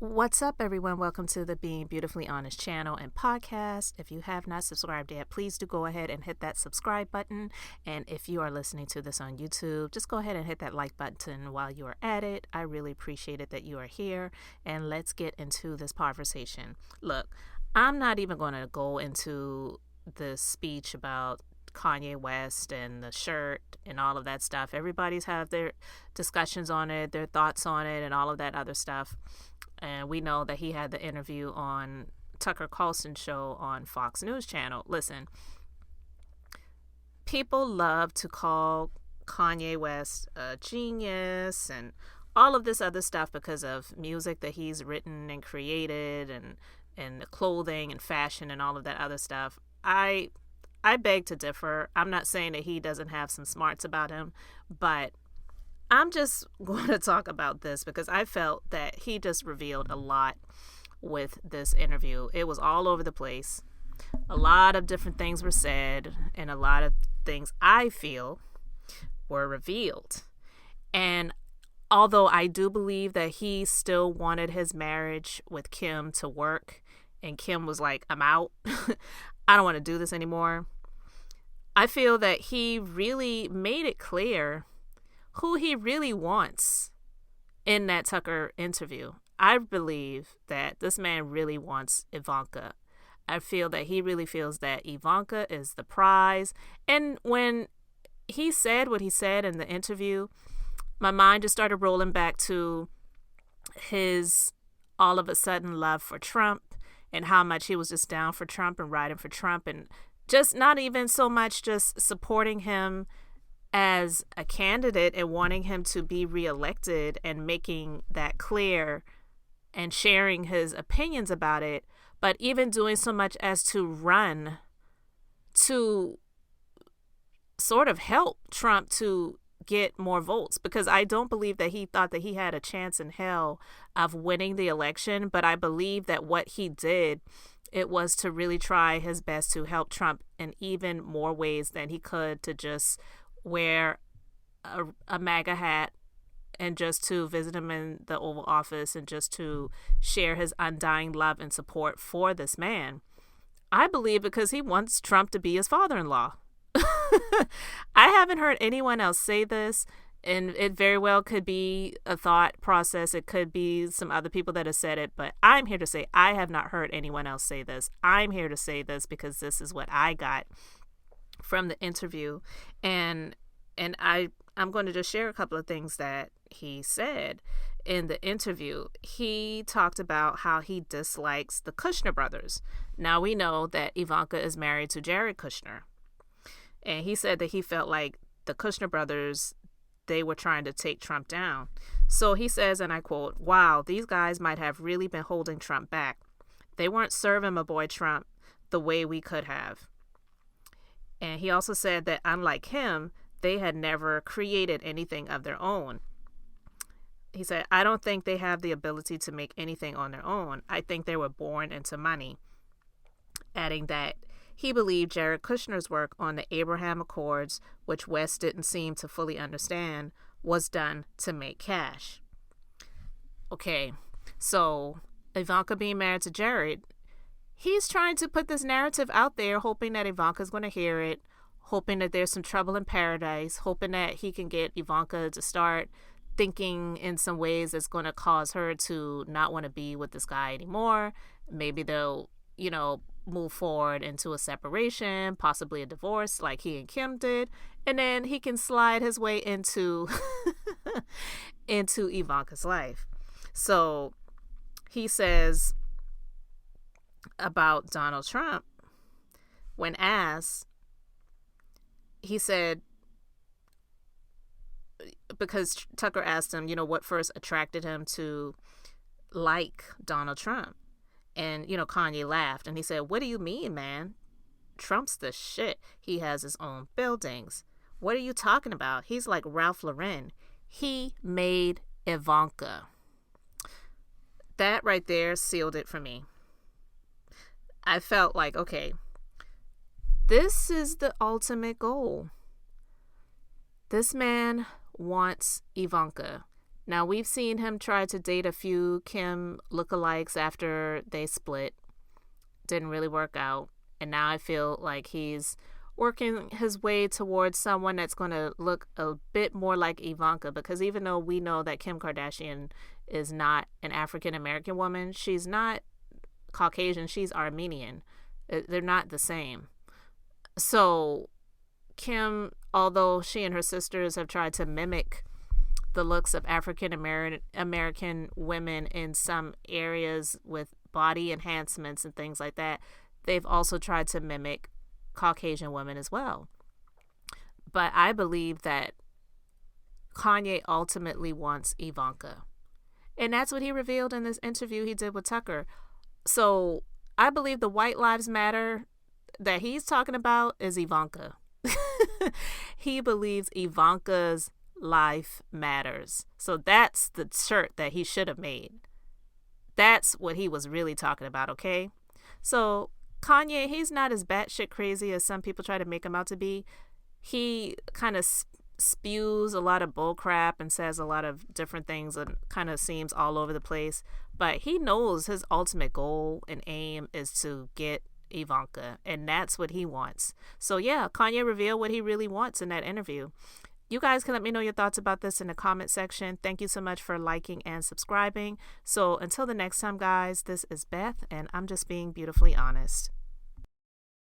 What's up, everyone? Welcome to the Being Beautifully Honest channel and podcast. If you have not subscribed yet, please do go ahead and hit that subscribe button. And if you are listening to this on YouTube, just go ahead and hit that like button while you are at it. I really appreciate it that you are here. And let's get into this conversation. Look, I'm not even going to go into the speech about Kanye West and the shirt and all of that stuff. Everybody's have their discussions on it, their thoughts on it, and all of that other stuff. And we know that he had the interview on Tucker Carlson show on Fox News Channel. Listen, people love to call Kanye West a genius and all of this other stuff because of music that he's written and created and clothing and fashion and all of that other stuff. I beg to differ. I'm not saying that he doesn't have some smarts about him, but I'm just going to talk about this because I felt that he just revealed a lot with this interview. It was all over the place. A lot of different things were said, and a lot of things I feel were revealed. And although I do believe that he still wanted his marriage with Kim to work, and Kim was like, I'm out. I don't want to do this anymore. I feel that he really made it clear who he really wants in that Tucker interview. I believe that this man really wants Ivanka. I feel that he really feels that Ivanka is the prize. And when he said what he said in the interview, my mind just started rolling back to his all of a sudden love for Trump and how much he was just down for Trump and riding for Trump and just not even so much just supporting him as a candidate and wanting him to be reelected and making that clear and sharing his opinions about it, but even doing so much as to run to sort of help Trump to get more votes, because I don't believe that he thought that he had a chance in hell of winning the election, but I believe that what he did, it was to really try his best to help Trump in even more ways than he could to just wear a MAGA hat and just to visit him in the Oval Office and just to share his undying love and support for this man. I believe because he wants Trump to be his father-in-law. I haven't heard anyone else say this, and it very well could be a thought process. It could be some other people that have said it, but I'm here to say I have not heard anyone else say this. I'm here to say this because this is what I got from the interview, and I'm going to just share a couple of things that he said in the interview. He talked about how he dislikes the Kushner brothers. Now we know that Ivanka is married to Jared Kushner, and he said that he felt like the Kushner brothers, they were trying to take Trump down. So he says, and I quote, "Wow, these guys might have really been holding Trump back. They weren't serving my boy Trump the way we could have." And he also said that unlike him, they had never created anything of their own. He said, "I don't think they have the ability to make anything on their own. I think they were born into money." Adding that he believed Jared Kushner's work on the Abraham Accords, which West didn't seem to fully understand, was done to make cash. Okay, so Ivanka being married to Jared, he's trying to put this narrative out there, hoping that Ivanka's going to hear it, hoping that there's some trouble in paradise, hoping that he can get Ivanka to start thinking in some ways that's going to cause her to not want to be with this guy anymore. Maybe they'll, move forward into a separation, possibly a divorce like he and Kim did, and then he can slide his way into Ivanka's life. So he says about Donald Trump, when asked, he said, because Tucker asked him, what first attracted him to like Donald Trump. And, Kanye laughed and he said, "What do you mean, man? Trump's the shit. He has his own buildings. What are you talking about? He's like Ralph Lauren. He made Ivanka." That right there sealed it for me. I felt like, okay, this is the ultimate goal. This man wants Ivanka. Now, we've seen him try to date a few Kim lookalikes after they split. Didn't really work out. And now I feel like he's working his way towards someone that's going to look a bit more like Ivanka, because even though we know that Kim Kardashian is not an African American woman, she's not Caucasian, she's Armenian. They're not the same. So Kim, although she and her sisters have tried to mimic the looks of African American women in some areas with body enhancements and things like that, they've also tried to mimic Caucasian women as well. But I believe that Kanye ultimately wants Ivanka. And that's what he revealed in this interview he did with Tucker. So I believe the White Lives Matter that he's talking about is Ivanka. He believes Ivanka's life matters. So that's the shirt that he should have made. That's what he was really talking about, okay? So Kanye, he's not as batshit crazy as some people try to make him out to be. He kind of spews a lot of bull crap and says a lot of different things and kind of seems all over the place. But he knows his ultimate goal and aim is to get Ivanka, and that's what he wants. So yeah, Kanye revealed what he really wants in that interview. You guys can let me know your thoughts about this in the comment section. Thank you so much for liking and subscribing. So until the next time, guys, this is Beth, and I'm just being beautifully honest.